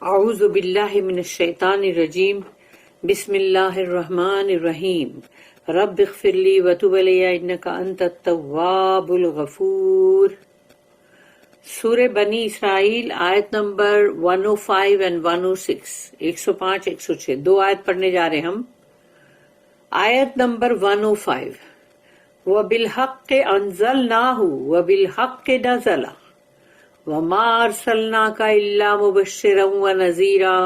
اعوذ باللہ من الشیطان الرجیم بسم اللہ الرحمن الرحیم رب اغفر لی وتب علی انک انت التواب الغفور۔ سورہ بنی اسرائیل آیت نمبر 105 and 106، 105 106، دو آیت پڑھنے جا رہے ہم۔ آیت نمبر 105، وَبِالْحَقِّ أَنزَلْنَاهُ وَبِالْحَقِّ نَزَلَ وَمَا أَرْسَلْنَاكَ إِلَّا مُبَشِّرًا وَنَذِيرًا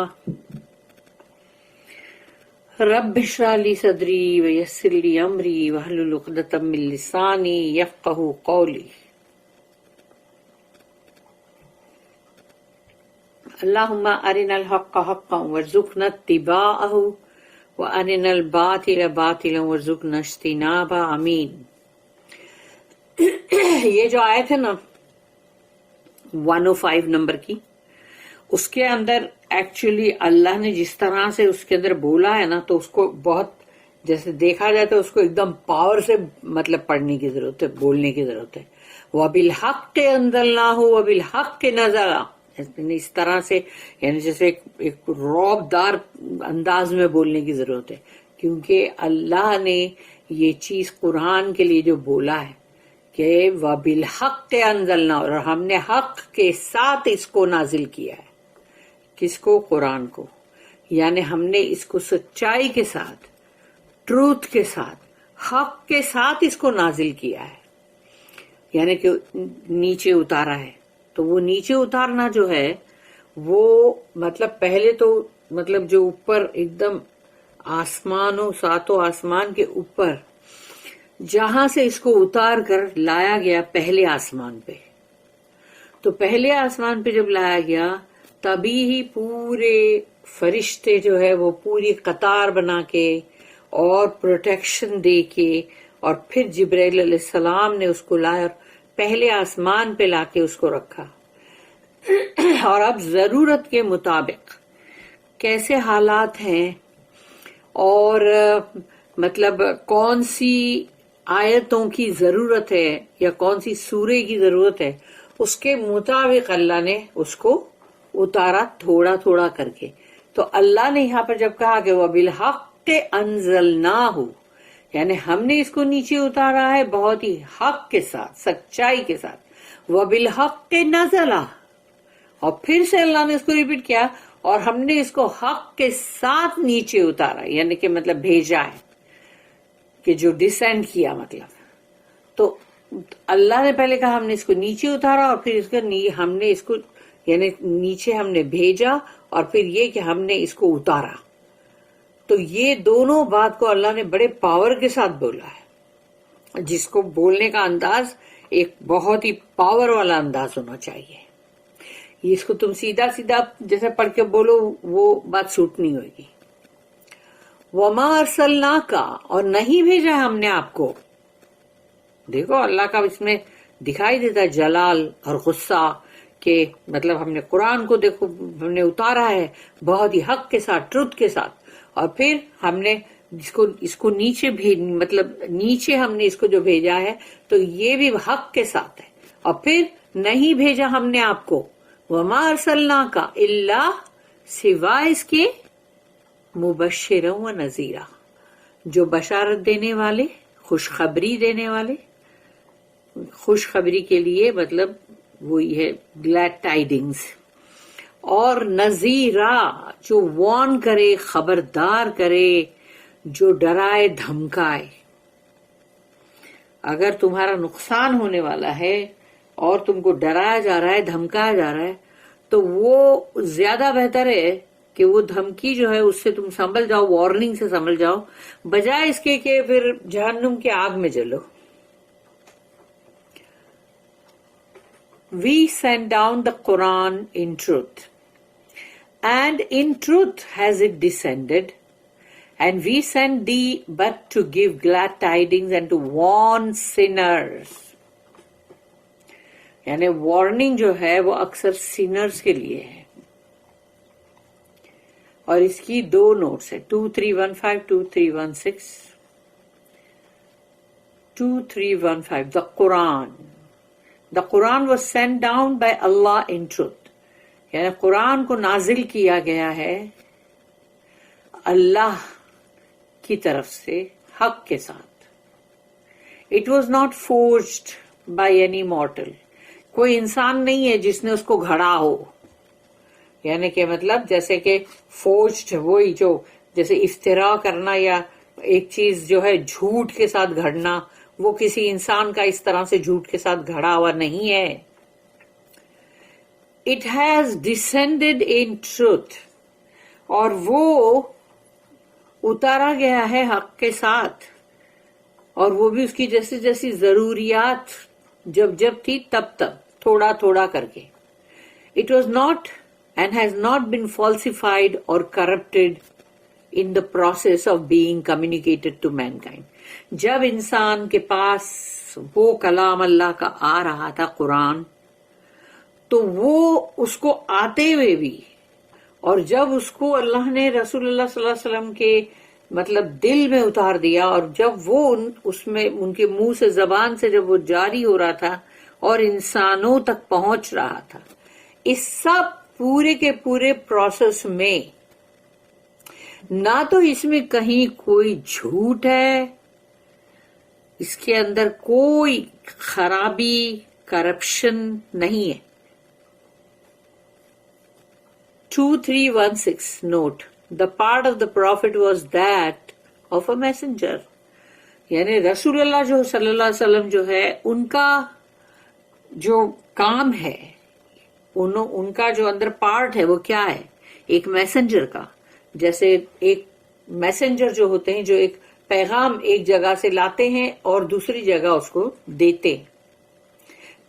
رَبِّ اشْرَحْ لِي صَدْرِي وَيَسِّرْ لِي أَمْرِي وَاحْلُلْ عُقْدَةً مِّن لِّسَانِي يَفْقَهُوا قَوْلِي۔ اللهم أرنا الحق حقا وارزقنا اتباعه وأرنا الباطل باطلا وارزقنا اجتنابه آمین۔ یہ جو آیت ہے نا 105 نمبر کی، اس کے اندر ایکچولی اللہ نے جس طرح سے اس کے اندر بولا ہے نا، تو اس کو بہت جیسے دیکھا جائے تو اس کو ایک دم پاور سے مطلب پڑھنے کی ضرورت ہے، بولنے کی ضرورت ہے۔ وَبِالْحَقِّ أَنزَلْنَاهُ وَبِالْحَقِّ نَزَلَ، اس طرح سے یعنی جیسے ایک رعب دار انداز میں بولنے کی ضرورت ہے، کیونکہ اللہ نے یہ چیز قرآن کے لیے جو بولا ہے کہ وَبِالْحَقِّ أَنزَلْنَا، اور ہم نے حق کے ساتھ اس کو نازل کیا ہے۔ کس کو؟ قرآن کو۔ یعنی ہم نے اس کو سچائی کے ساتھ، ٹروتھ کے ساتھ، حق کے ساتھ اس کو نازل کیا ہے، یعنی کہ نیچے اتارا ہے۔ تو وہ نیچے اتارنا جو ہے وہ مطلب پہلے تو مطلب جو اوپر ایک دم آسمانوں، ساتوں آسمان کے اوپر جہاں سے اس کو اتار کر لایا گیا پہلے آسمان پہ، تو پہلے آسمان پہ جب لایا گیا تبھی ہی پورے فرشتے جو ہے وہ پوری قطار بنا کے اور پروٹیکشن دے کے، اور پھر جبرائیل علیہ السلام نے اس کو لایا اور پہلے آسمان پہ لا کے اس کو رکھا۔ اور اب ضرورت کے مطابق کیسے حالات ہیں اور مطلب کون سی آیتوں کی ضرورت ہے یا کون سی سورے کی ضرورت ہے، اس کے مطابق اللہ نے اس کو اتارا تھوڑا تھوڑا کر کے۔ تو اللہ نے یہاں پر جب کہا کہ وَبِالْحَقِّ أَنزَلْنَاهُ، یعنی ہم نے اس کو نیچے اتارا ہے بہت ہی حق کے ساتھ، سچائی کے ساتھ۔ وَبِالْحَقِّ نَزَلَ، اور پھر سے اللہ نے اس کو ریپیٹ کیا، اور ہم نے اس کو حق کے ساتھ نیچے اتارا، یعنی کہ مطلب بھیجا ہے، کہ جو ڈسینڈ کیا مطلب۔ تو اللہ نے پہلے کہا ہم نے اس کو نیچے اتارا، اور پھر اس کا ہم نے اس کو یعنی نیچے ہم نے بھیجا، اور پھر یہ کہ ہم نے اس کو اتارا۔ تو یہ دونوں بات کو اللہ نے بڑے پاور کے ساتھ بولا ہے، جس کو بولنے کا انداز ایک بہت ہی پاور والا انداز ہونا چاہیے۔ اس کو تم سیدھا سیدھا جیسے پڑھ کے بولو وہ بات سوٹ نہیں ہوئے گی۔ وَمَا أَرْسَلْنَاكَ، اور نہیں بھیجا ہم نے آپ کو۔ دیکھو اللہ کا اس میں دکھائی دیتا جلال اور غصہ، کہ مطلب ہم نے قرآن کو دیکھو ہم نے اتارا ہے بہت ہی حق کے ساتھ، ٹروتھ کے ساتھ، اور پھر ہم نے اس کو نیچے مطلب نیچے ہم نے اس کو جو بھیجا ہے تو یہ بھی حق کے ساتھ ہے، اور پھر نہیں بھیجا ہم نے آپ کو وَمَا أَرْسَلْنَاكَ إِلَّا، سوائے اس کے مُبَشِّرًا وَنَذِيرًا، جو بشارت دینے والے، خوشخبری دینے والے، خوشخبری کے لیے مطلب وہی ہے گلیڈ ٹائیڈنگز، اور نذیرا، جو وارن کرے، خبردار کرے، جو ڈرائے دھمکائے۔ اگر تمہارا نقصان ہونے والا ہے اور تم کو ڈرایا جا رہا ہے، دھمکایا جا رہا ہے، تو وہ زیادہ بہتر ہے کہ وہ دھمکی جو ہے اس سے تم سنبھل جاؤ، وارننگ سے سنبھل جاؤ، بجائے اس کے کہ پھر جہنم کے آگ میں جلو۔ We send down the Quran in truth, and in truth has it descended, and we send thee but to give glad tidings and to warn sinners. یعنی وارننگ جو ہے وہ اکثر سینرز کے لیے ہے، اور اس کی دو نوٹس ہے 2315 2316 2315 The Quran was sent down by Allah in truth. یعنی قرآن کو نازل کیا گیا ہے اللہ کی طرف سے حق کے ساتھ. It was not forged by any mortal. کوئی انسان نہیں ہے جس نے اس کو گھڑا ہو. یعنی کہ مطلب جیسے کہ فورجڈ وہی جو جیسے افتراء کرنا یا ایک چیز جو ہے جھوٹ کے ساتھ گھڑنا، وہ کسی انسان کا اس طرح سے جھوٹ کے ساتھ گھڑا ہوا نہیں ہے. It has descended in truth, اور وہ اتارا گیا ہے حق کے ساتھ، اور وہ بھی اس کی جیسی جیسی ضروریات جب جب تھی تب تب تھوڑا تھوڑا کر کے. It was not and has not been falsified اور corrupted in the process of being communicated to mankind. جب انسان کے پاس وہ کلام اللہ کا آ رہا تھا قرآن، تو وہ اس کو آتے ہوئے بھی، اور جب اس کو اللہ نے رسول اللہ صلی اللہ علیہ وسلم کے مطلب دل میں اتار دیا، اور جب وہ اس میں ان کے منہ سے زبان سے جب وہ جاری ہو رہا تھا اور انسانوں تک پہنچ رہا تھا، اس سب پورے کے پورے پروسیس میں نہ تو اس میں کہیں کوئی جھوٹ ہے، اس کے اندر کوئی خرابی کرپشن نہیں ہے. 2316 note, the part of the prophet was that of a messenger. یعنی رسول اللہ جو صلی اللہ علیہ وسلم جو ہے ان کا جو کام ہے، ان کا جو اندر پارٹ ہے وہ کیا ہے؟ ایک میسنجر کا. جیسے ایک میسنجر جو ہوتے ہیں جو ایک پیغام ایک جگہ سے لاتے ہیں اور دوسری جگہ اس کو دیتے ہیں.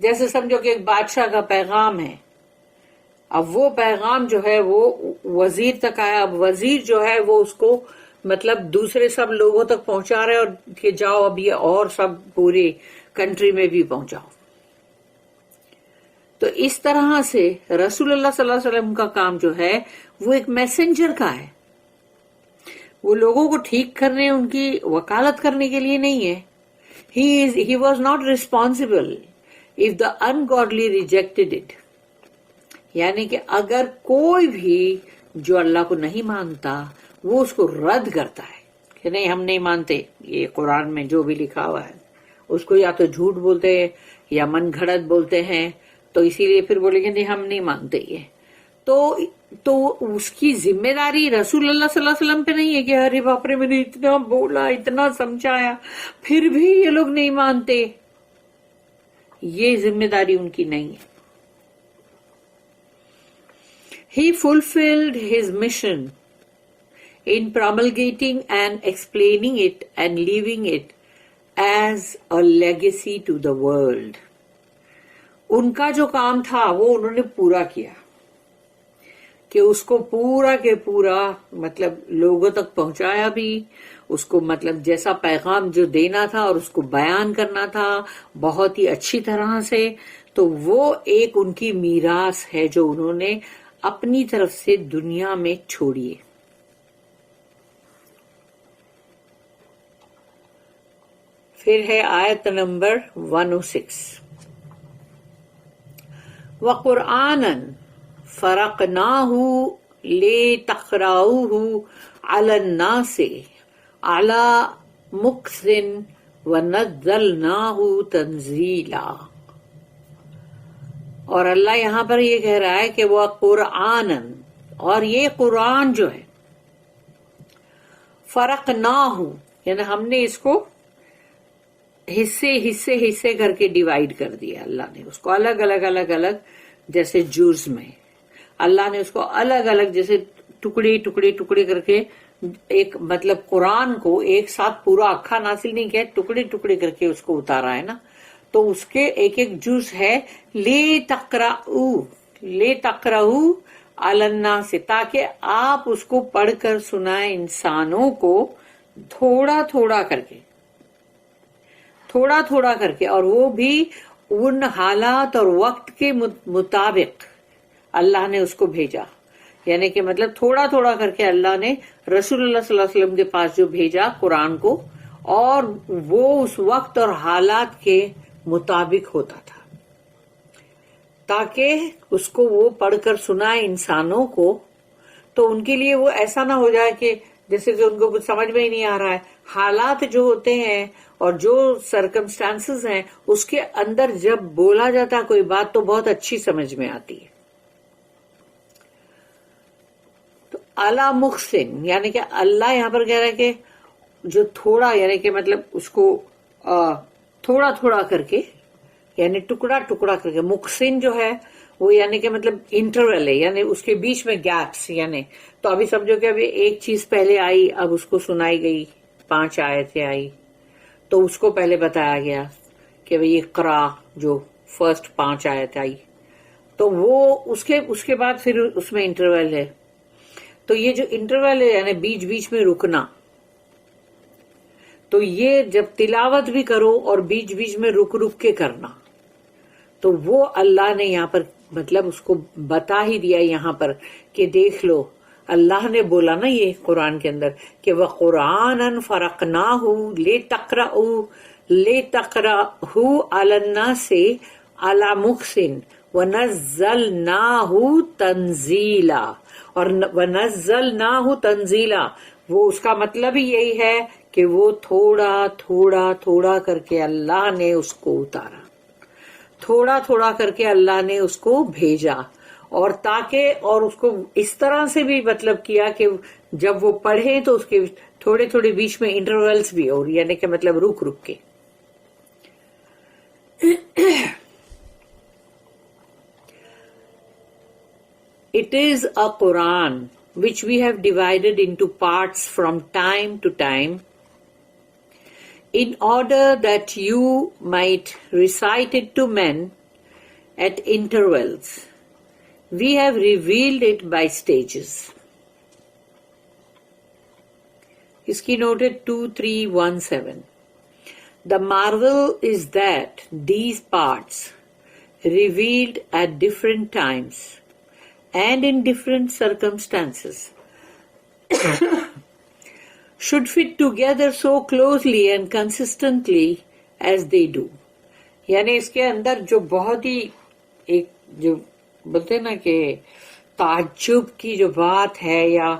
جیسے سمجھو کہ ایک بادشاہ کا پیغام ہے، اب وہ پیغام جو ہے وہ وزیر تک آیا، اب وزیر جو ہے وہ اس کو مطلب دوسرے سب لوگوں تک پہنچا رہے اور کہ جاؤ اب یہ اور سب پورے کنٹری میں بھی پہنچاؤ. تو اس طرح سے رسول اللہ صلی اللہ علیہ وسلم کا کام جو ہے وہ ایک میسنجر کا ہے. وہ لوگوں کو ٹھیک کرنے، ان کی وکالت کرنے کے لیے نہیں ہے. He was not responsible if the ungodly rejected it. یعنی کہ اگر کوئی بھی جو اللہ کو نہیں مانتا وہ اس کو رد کرتا ہے کہ نہیں ہم نہیں مانتے، یہ قرآن میں جو بھی لکھا ہوا ہے، اس کو یا تو جھوٹ بولتے ہیں یا من گھڑت بولتے ہیں، تو اسی لیے پھر بولیں گے نہیں ہم نہیں مانتے یہ. تو اس کی ذمہ داری رسول اللہ صلی اللہ علیہ وسلم پہ نہیں ہے کہ ارے باپ رے میں نے اتنا بولا اتنا سمجھایا پھر بھی یہ لوگ نہیں مانتے. یہ ذمہ داری ان کی نہیں ہے. He fulfilled his mission in promulgating and explaining it and leaving it as a legacy to the world. ان کا جو کام تھا وہ انہوں نے پورا کیا کہ اس کو پورا کے پورا مطلب لوگوں تک پہنچایا بھی، اس کو مطلب جیسا پیغام جو دینا تھا اور اس کو بیان کرنا تھا بہت ہی اچھی طرح سے. تو وہ ایک ان کی میراث ہے جو انہوں نے اپنی طرف سے دنیا میں چھوڑی ہے. پھر ہے آیت نمبر 106. وَقُرْآنًا فَرَقْنَاهُ لِتَقْرَؤُهُ عَلَى النَّاسِ عَلَى مُكْثٍ وَنَزَّلْنَاهُ تَنزِيلًا. اور اللہ یہاں پر یہ کہہ رہا ہے کہ وہ قرآن، اور یہ قرآن جو ہے فرقناہ، یعنی ہم نے اس کو حصے حصے حصے کر کے ڈیوائیڈ کر دیا. اللہ نے اس کو الگ الگ الگ الگ جیسے جوز میں اللہ نے اس کو الگ الگ جیسے ٹکڑے ٹکڑے ٹکڑے کر کے ایک مطلب قرآن کو ایک ساتھ پورا اکھا نازل نہیں کیا، ٹکڑے ٹکڑے کر کے اس کو اتارا ہے نا. تو اس کے ایک ایک جز ہے لِتَقْرَؤُ عَلَى النَّاسِ، تاکہ آپ اس کو پڑھ کر سنائیں انسانوں کو تھوڑا تھوڑا کر کے، تھوڑا تھوڑا کر کے، اور وہ بھی ان حالات اور وقت کے مطابق اللہ نے اس کو بھیجا. یعنی کہ مطلب تھوڑا تھوڑا کر کے اللہ نے رسول اللہ صلی اللہ علیہ وسلم کے پاس جو بھیجا قرآن کو، اور وہ اس وقت اور حالات کے مطابق ہوتا تھا تاکہ اس کو وہ پڑھ کر سنائے انسانوں کو، تو ان کے لیے وہ ایسا نہ ہو جائے کہ جیسے کہ ان کو کچھ سمجھ میں ہی نہیں آ رہا ہے. حالات جو ہوتے ہیں اور جو سرکمسٹانسز ہیں اس کے اندر جب بولا جاتا ہے کوئی بات تو بہت اچھی سمجھ میں آتی ہے. تو اعلی محسن یعنی کہ اللہ یہاں پر کہہ رہا ہے کہ جو تھوڑا یعنی کہ مطلب اس کو تھوڑا تھوڑا کر کے یعنی ٹکڑا ٹکڑا کر کے. محسن جو ہے وہ یعنی کہ مطلب انٹرول ہے، یعنی اس کے بیچ میں گیپس. یعنی تو ابھی سمجھو کہ ابھی ایک چیز پہلے آئی، اب اس کو سنائی گئی، 5 آیتیں آئی تو اس کو پہلے بتایا گیا کہ بھئی اقرا جو فرسٹ 5 آیت آئی تو وہ اس کے بعد پھر اس میں انٹرول ہے. تو یہ جو انٹرول ہے یعنی بیچ بیچ میں رکنا، تو یہ جب تلاوت بھی کرو اور بیچ بیچ میں رک رک کے کرنا، تو وہ اللہ نے یہاں پر مطلب اس کو بتا ہی دیا یہاں پر کہ دیکھ لو. اللہ نے بولا نا یہ قرآن کے اندر کہ وَقُرْآنًا فَرَقْنَاهُ لِتَقْرَأَهُ عَلَى النَّاسِ عَلَى مُقْسٍ وَنَزَّلْنَاهُ تَنزِيلًا. اور وَنَزَّلْنَاهُ تَنزِيلًا وہ اس کا مطلب ہی یہی ہے کہ وہ تھوڑا تھوڑا تھوڑا کر کے اللہ نے اس کو اتارا، تھوڑا تھوڑا کر کے اللہ نے اس کو بھیجا. اور تاکہ اور اس کو اس طرح سے بھی مطلب کیا کہ جب وہ پڑھیں تو اس کے تھوڑے تھوڑے بیچ میں انٹرولز بھی ہو، یعنی کہ مطلب رک رک کے. It is a Quran which we have divided into parts from time to time in order that you might recite it to men at intervals. We have revealed it by stages. Iski noted 2317. The marvel is that these parts, revealed at different times and in different circumstances, should fit together so closely and consistently as they do. یعنی اس کے اندر جو بہت ہی ایک جو بولتے نا کہ تعجب کی جو بات ہے یا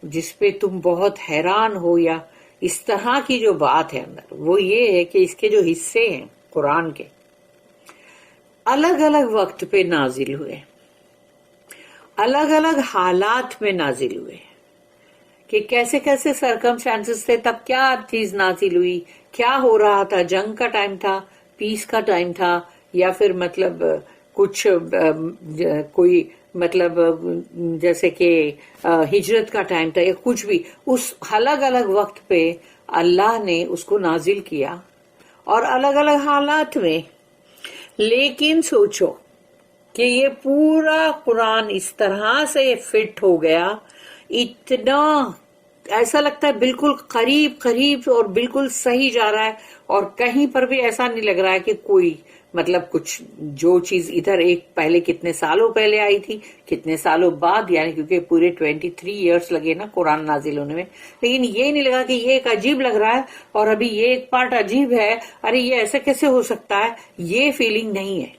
جس پہ تم بہت حیران ہو یا اس طرح کی جو بات ہے اندر، وہ یہ ہے کہ اس کے جو حصے ہیں قرآن کے الگ الگ وقت پہ نازل ہوئے، الگ الگ حالات میں نازل ہوئے کہ کیسے کیسے سرکمسٹانسز تھے، تب کیا چیز نازل ہوئی، کیا ہو رہا تھا، جنگ کا ٹائم تھا، پیس کا ٹائم تھا، یا پھر مطلب کچھ کوئی مطلب جیسے کہ ہجرت کا ٹائم تھا یا کچھ بھی. اس الگ الگ وقت پہ اللہ نے اس کو نازل کیا اور الگ الگ حالات میں. لیکن سوچو کہ یہ پورا قرآن اس طرح سے فٹ ہو گیا، اتنا ایسا لگتا ہے بالکل قریب قریب اور بالکل صحیح جا رہا ہے، اور کہیں پر بھی ایسا نہیں لگ رہا ہے کہ کوئی مطلب کچھ جو چیز ادھر ایک پہلے کتنے سالوں پہلے آئی تھی کتنے سالوں بعد، یعنی کیونکہ پورے 23 ایئرس لگے نا قرآن نازل ہونے میں. لیکن یہ نہیں لگا کہ یہ ایک عجیب لگ رہا ہے اور ابھی یہ ایک پارٹ عجیب ہے، ارے یہ ایسے کیسے ہو سکتا ہے، یہ فیلنگ نہیں ہے.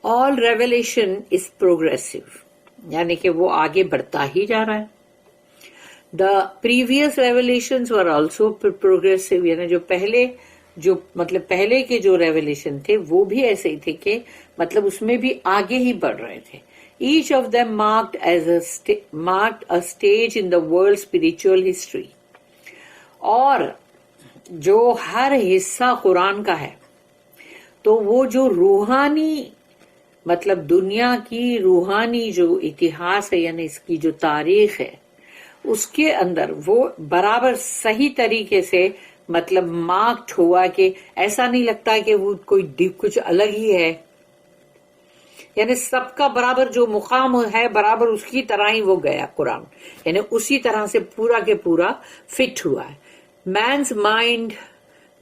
All revelation is progressive، یعنی کہ وہ آگے بڑھتا ہی جا رہا ہے. The previous revelations were also progressive، یعنی جو مطلب پہلے کے جو ریولیشن تھے وہ بھی ایسے ہی تھے کہ مطلب اس میں بھی آگے ہی بڑھ رہے تھے. Each of them marked a stage in the world's spiritual history. اور جو ہر حصہ قرآن کا ہے تو وہ جو روحانی مطلب دنیا کی روحانی جو اتہاس ہے، یعنی اس کی جو تاریخ ہے، اس کے اندر وہ برابر صحیح طریقے سے مطلب مارکڈ ہوا کہ ایسا نہیں لگتا کہ وہ کوئی کچھ الگ ہی ہے. یعنی سب کا برابر جو مقام ہے برابر اس کی طرح ہی وہ گیا قرآن، یعنی اسی طرح سے پورا کے پورا فٹ ہوا ہے. Man's mind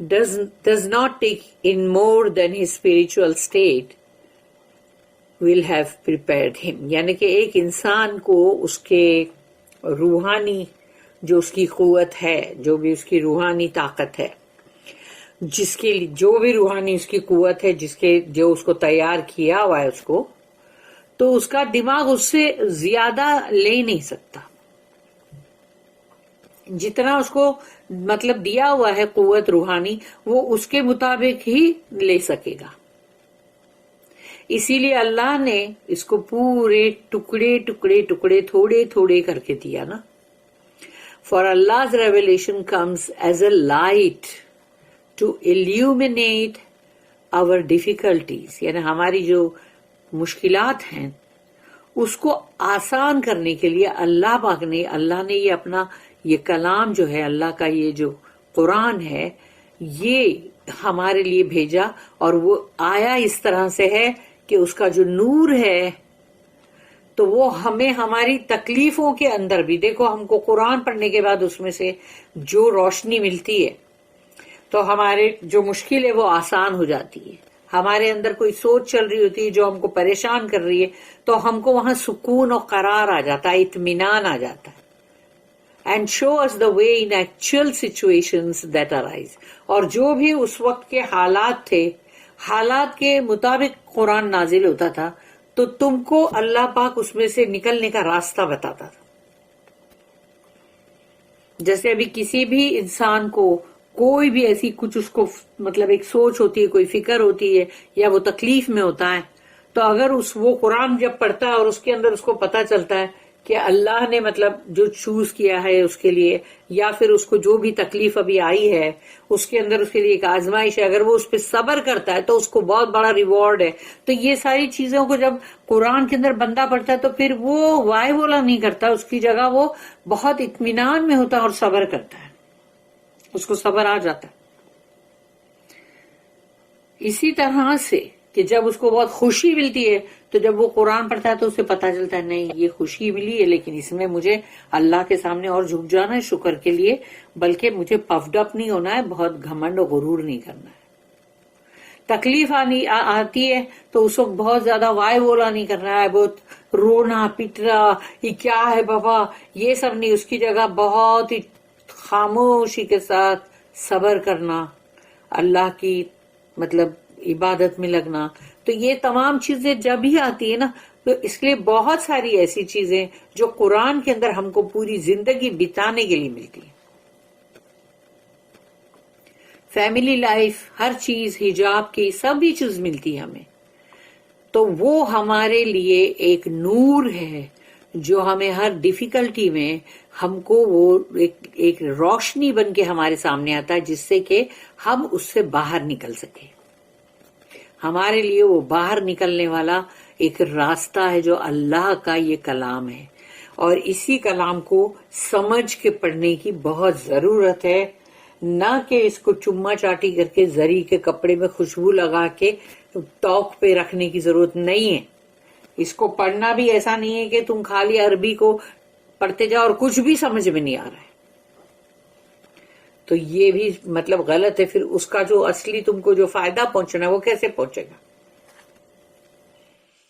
does not take in more than his spiritual state will have prepared him. یعنی کہ ایک انسان کو اس کے روحانی جو اس کی قوت ہے، جو بھی اس کی روحانی طاقت ہے، جس کے لیے جو بھی روحانی اس کی قوت ہے، جو اس کو تیار کیا ہوا ہے اس کو، تو اس کا دماغ اس سے زیادہ لے نہیں سکتا. جتنا اس کو مطلب دیا ہوا ہے قوت روحانی، وہ اس کے مطابق ہی لے سکے گا. اسی لیے اللہ نے اس کو پورے ٹکڑے ٹکڑے ٹکڑے تھوڑے تھوڑے کر کے دیا نا. For Allah's revelation comes as a light to illuminate our difficulties. یعنی ہماری جو مشکلات ہیں اس کو آسان کرنے کے لیے اللہ نے یہ اپنا یہ کلام جو ہے، اللہ کا یہ جو قرآن ہے، یہ ہمارے لیے بھیجا. اور وہ آیا اس طرح سے ہے کہ اس کا جو نور ہے تو وہ ہمیں ہماری تکلیفوں کے اندر بھی، دیکھو ہم کو قرآن پڑھنے کے بعد اس میں سے جو روشنی ملتی ہے تو ہمارے جو مشکل ہے وہ آسان ہو جاتی ہے. ہمارے اندر کوئی سوچ چل رہی ہوتی ہے جو ہم کو پریشان کر رہی ہے، تو ہم کو وہاں سکون اور قرار آ جاتا ہے، اطمینان آ جاتا ہے. And show us the way in actual situations that arise. اور جو بھی اس وقت کے حالات تھے، حالات کے مطابق قرآن نازل ہوتا تھا، تو تم کو اللہ پاک اس میں سے نکلنے کا راستہ بتاتا تھا. جیسے ابھی کسی بھی انسان کو کوئی بھی ایسی کچھ اس کو مطلب ایک سوچ ہوتی ہے، کوئی فکر ہوتی ہے، یا وہ تکلیف میں ہوتا ہے، تو اگر وہ قرآن جب پڑھتا ہے اور اس کے اندر اس کو پتا چلتا ہے کہ اللہ نے مطلب جو چوز کیا ہے اس کے لیے، یا پھر اس کو جو بھی تکلیف ابھی آئی ہے اس کے اندر اس کے لیے ایک آزمائش ہے، اگر وہ اس پہ صبر کرتا ہے تو اس کو بہت بڑا ریوارڈ ہے. تو یہ ساری چیزوں کو جب قرآن کے اندر بندہ پڑھتا ہے تو پھر وہ وائے بولا نہیں کرتا، اس کی جگہ وہ بہت اطمینان میں ہوتا ہے اور صبر کرتا ہے، اس کو صبر آ جاتا ہے. اسی طرح سے کہ جب اس کو بہت خوشی ملتی ہے تو جب وہ قرآن پڑھتا ہے تو اسے پتا چلتا ہے نہیں یہ خوشی ملی ہے، لیکن اس میں مجھے اللہ کے سامنے اور جھک جانا ہے شکر کے لیے، بلکہ مجھے پفڈ اپ نہیں ہونا ہے، بہت گھمنڈ و غرور نہیں کرنا ہے. تکلیف آتی ہے تو اس وقت بہت زیادہ وائے بولا نہیں کرنا ہے، بہت رونا پیٹنا یہ کیا ہے بابا، یہ سب نہیں. اس کی جگہ بہت ہی خاموشی کے ساتھ صبر کرنا، اللہ کی مطلب عبادت میں لگنا. تو یہ تمام چیزیں جب ہی آتی ہے نا، تو اس لیے بہت ساری ایسی چیزیں جو قرآن کے اندر ہم کو پوری زندگی بتانے کے لیے ملتی ہیں. فیملی لائف، ہر چیز، حجاب کی سبھی چیز ملتی ہے ہمیں. تو وہ ہمارے لیے ایک نور ہے جو ہمیں ہر ڈیفیکلٹی میں ہم کو وہ ایک روشنی بن کے ہمارے سامنے آتا ہے، جس سے کہ ہم اس سے باہر نکل سکیں. ہمارے لیے وہ باہر نکلنے والا ایک راستہ ہے جو اللہ کا یہ کلام ہے. اور اسی کلام کو سمجھ کے پڑھنے کی بہت ضرورت ہے، نہ کہ اس کو چما چاٹی کر کے زری کے کپڑے میں خوشبو لگا کے ٹاک پہ رکھنے کی ضرورت نہیں ہے. اس کو پڑھنا بھی ایسا نہیں ہے کہ تم خالی عربی کو پڑھتے جاؤ اور کچھ بھی سمجھ میں نہیں آ رہا ہے، تو یہ بھی مطلب غلط ہے. پھر اس کا جو اصلی تم کو جو فائدہ پہنچنا ہے وہ کیسے پہنچے گا؟